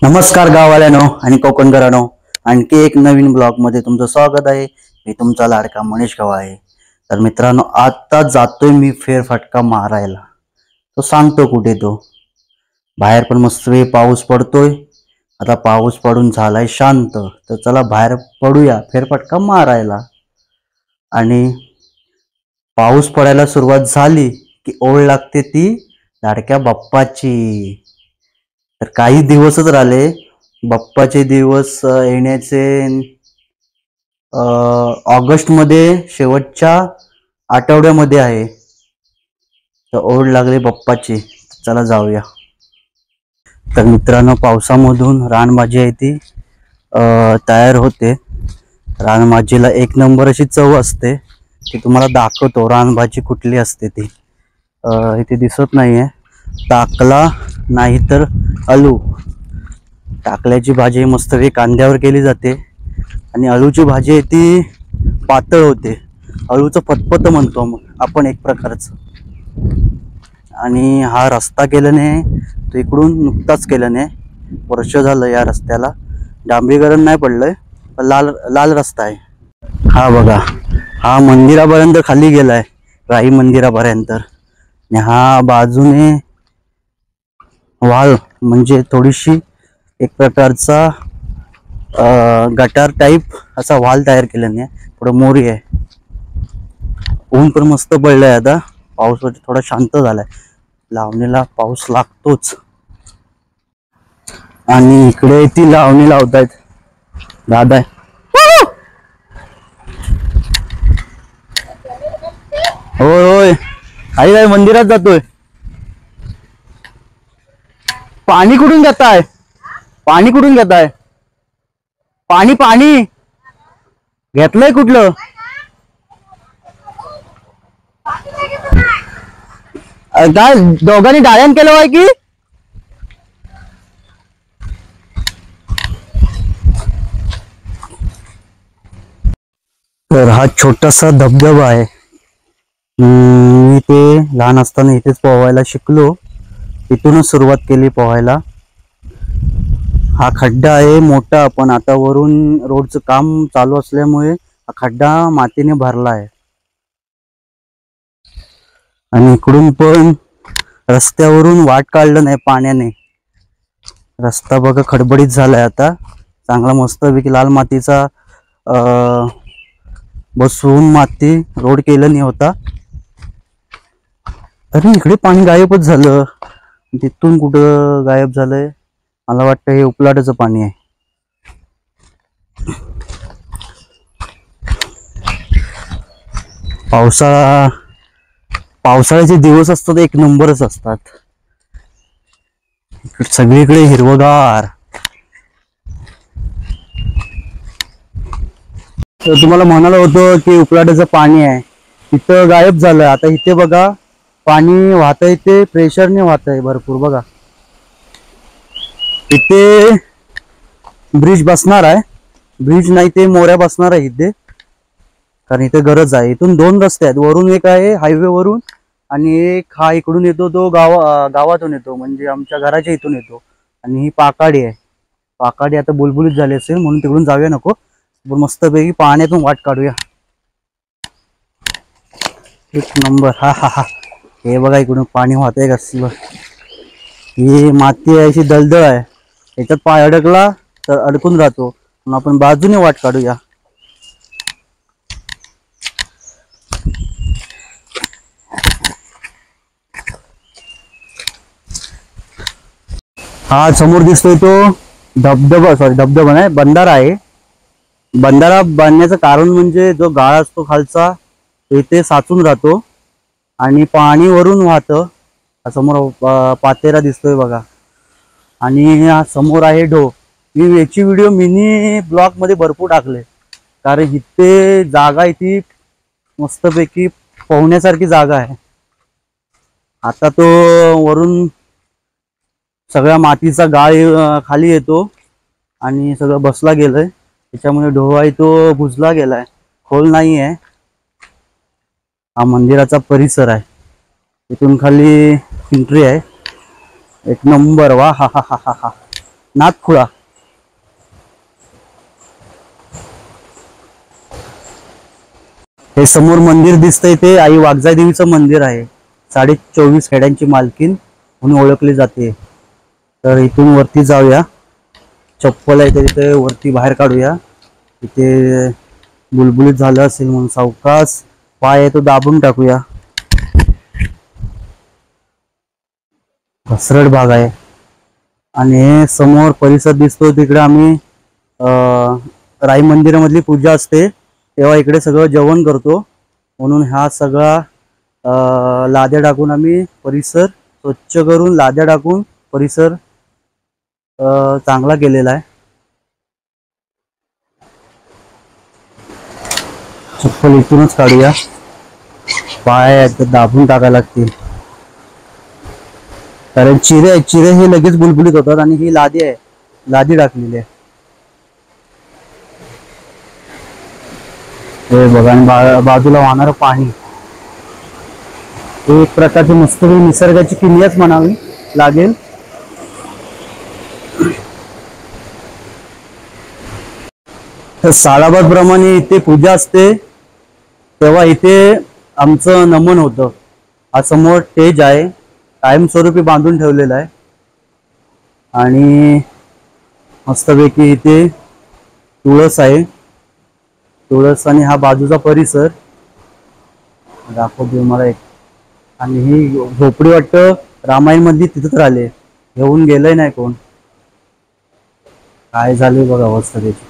नमस्कार गाववाल्यानो आणि कोकणकरांनो, आणखी एक नवीन ब्लॉग मध्ये तुमचं स्वागत आहे। मी तुमचा लाडका मनीष गव्हाळे। तर मित्रांनो, आता जातोय मी फेरफटका मारायला। तो सांगतो कुठे तो। बाहेर पण मस्त पाऊस पडतोय। आता पाऊस पडून झालाय शांत, तर चला बाहेर पडूया फेरफटका मारायला। आणि पाऊस पडायला सुरुवात झाली की ओढ लागते ती लाडक्या बाप्पाची। तर काही दिवसच राहिले बाप्पाचे दिवस येण्याचे। ऑगस्ट मध्ये शेवटच्या आठवड्यामध्ये आहे। तर ओढ लागली बाप्पाची, चला जाऊया। तर मित्रांनो, पावसामधून रानभाजी आहे ती तयार होते। रानभाजीला एक नंबर अशी चव असते। ती तुम्हाला दाखवतो रानभाजी कुठली असते ती। इथे दिसत नाहीये। टाकला नाही तर आलू। टाकल्याची भाजी मस्त कांद्यावर केली जाते आणि आलूची भाजी आहे ती पातळ होते। आलूचं फतफत म्हणतो आपण एक प्रकारचं। आणि हा रस्ता केल्याने, तो इकडून नुकताच केल्याने, वर्ष झालं या रस्त्याला। डांबरीकरण नाही पडलंय, लाल लाल रस्ता आहे हा। बघा, हा मंदिरापर्यंत खाली गेलाय, राई मंदिरापर्यंत। आणि हा बाजूने वाल म्हणजे थोडीशी एक प्रकारचा गटार टाइप असा वाल तयार केल्याने थोडं मोरी आहे। ऊन पण मस्त पडलंय, आता पाऊस थोडा शांत झालाय। लावणीला पाऊस लागतोच। आणि इकडे ती लावणी लावतायत दादा। होय होय, आई काय मंदिरात जातोय। पाणी कुठून घेताय? पाणी कुठून घेताय? पाणी पाणी घेतलंय कुठलं? काय दोघांनी डाळ्यान केलं आहे की? तर हा छोटासा धबधबा आहे। मी ते लहान असताना इथेच पोहायला शिकलो। इथूनच सुरुवात केली पोहायला। हा खड्डा आहे मोठा, पण आता वरून रोडचं काम चालू असल्यामुळे हा खड्डा मातीने भरला आहे। आणि इकडून पण रस्त्यावरून वाट काढलं नाही पाण्याने। रस्ता बघा खडबडीत झालाय आता। चांगला मस्तपैकी लाल मातीचा बसवून माती रोड केलं नाही होता। अरे इकडे पाणी गायबच झालं। तिथून कुठं गायब झालंय? मला वाटतं हे उपलाटाचं पाणी आहे। पावसाळ्याचे दिवस असतात एक नंबरच असतात। सगळीकडे हिरवगार। तर तुम्हाला म्हणालो होतो की उपलाटाचं पाणी आहे, तिथं गायब झालं। आता इथे बघा पाणी वाहतंय, ते प्रेशरने वाहतंय भरपूर। बघा इथे ब्रिज बसणार आहे। ब्रिज नाही ते मोऱ्या बसणार आहे इथे, कारण इथे गरज आहे। इथून दोन रस्ते आहेत, वरून एक आहे हायवे वरून, आणि एक हा इकडून येतो, तो गावातून येतो, म्हणजे आमच्या घराच्या इथून येतो। आणि ही पाकाडी आहे। पाकाडी आता बुलबुलीत झाली असेल म्हणून तिकडून जाऊया नको, मस्तपैकी पाण्यातून वाट काढूया। एक नंबर। हा हा हा, हे बघा इकडून पाणी वाहतंय कसलं। ही माती आहे, अशी दलदल आहे, याच्यात पाय अडकला तर अडकून राहतो। आपण बाजूने वाट काढूया। हा समोर दिसतोय तो धबधबा, सॉरी धबधबा नाही, बंधारा आहे। बंधारा बांधण्याचं कारण म्हणजे जो गाळ असतो खालचा, इथे साचून राहतो आणि पाणी वरून वाहतं। समोर पातेरा दिसतोय बघा, आणि हा समोर आहे ढो। मी याची व्हिडिओ मिनी ब्लॉग मध्ये भरपूर टाकले, कारण इथे जागा इथे मस्तपैकी पोहण्यासारखी जागा आहे। आता तो वरून सगळ्या मातीचा गाळ खाली येतो आणि सगळं बसला गेलंय, त्याच्यामुळे ढो आहे तो बुजला गेलाय, खोल नाही आहे। हा मंदिराचा परिसर आहे, इथून खाली एंट्री आहे। एक नंबर। वा हा हा हा हा हा, नाथखुळा. हे समोर मंदिर दिसतंय ते आई वाघजाई देवीचं मंदिर आहे. 24.5 खेड्यांची मालकीन म्हणून ओळखली जाते. तर इथून वरती जाऊया. चप्पल आहे तर इथे वरती बाहेर काढूया. इथे बुलबुलीत झालं असेल म्हणून सावकाश पाय आहे तो दाबून टाकूया. घसरट भाग आहे आणि समोर परिसर दिसतो. तिकडे आम्ही राई मंदिरामधली पूजा असते तेव्हा इकडे सगळं जेवण करतो. म्हणून हा सगळा लाद्या टाकून आम्ही परिसर स्वच्छ करून लाद्या टाकून परिसर चांगला केलेला आहे. चप्पल इथूनच काढूया. पाय दाबून टाकायला लागतील कारण चिरे हे लगेच बुलबुलीत होतात आणि ही लादी आहे, लादी टाकलेली आहे. हे बघा आणि बाजूला वाहणारं पाणी. एक प्रकारची मस्त निसर्गाची किमयाच म्हणावी लागेल. तर सालाबाद प्रमाणे इथे पूजा असते तेव्हा इथे आमचं नमन होतं. हा समोर स्टेज आहे, कायमस्वरूपी बांधून ठेवलेला आहे आणि मस्तपैकी इथे तुळस आहे. तुळस आणि हा बाजूचा परिसर दाखवतो मला एक. आणि ही झोपडी वाटतं रामायण मध्ये तिथंच राहिले, घेऊन गेलंय नाही कोण. काय झाले बघा अवस्था त्याची.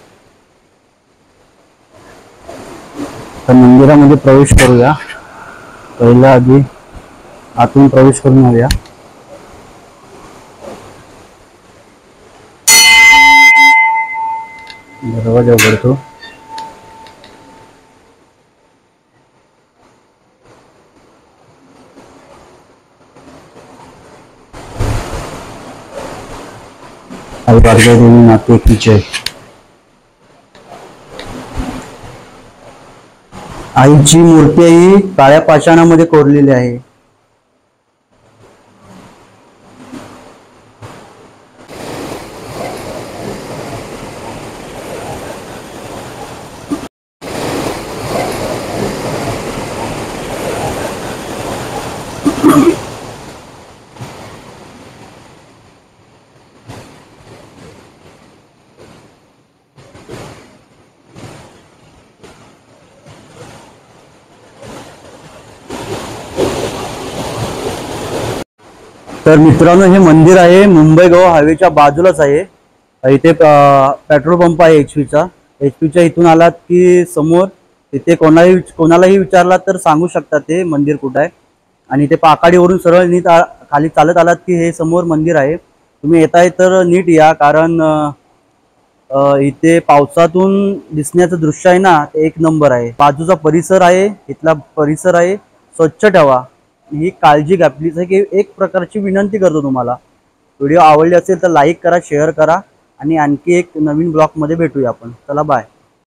तर मंदिरामध्ये प्रवेश करूया. पहिला आधी आतून प्रवेश करून येऊया. दरवाजा उघडतो. आई वाघजाई देवी माते की जय. आईची मूर्ती ही काळ्या पाषाणामध्ये कोरलेली आहे. तर मित्रांनो हे मंदिर आहे मुंबई गोवा हायवेच्या बाजूलाच आहे. इथे पेट्रोल पंप आहे HP चा. HP च्या इथून आलात की समोर तिथे कोणालाही विचारलात तर सांगू शकतात ते मंदिर कुठं आहे. आणि ते पाकाडीवरून सरळ नीट खाली चालत आलात की हे समोर मंदिर आहे. तुम्ही येताय तर नीट या कारण इथे पावसातून दिसण्याचं दृश्य आहे ना ते एक नंबर आहे. बाजूचा परिसर आहे, इथला परिसर आहे स्वच्छ ठेवा ही काळजी घ्यायची की एक प्रकारची विनंती करतो तुम्हाला. व्हिडिओ आवडले असेल तर लाईक करा, शेअर करा आणि आणखी एक नवीन ब्लॉग मध्ये भेटूया आपण. चला बाय.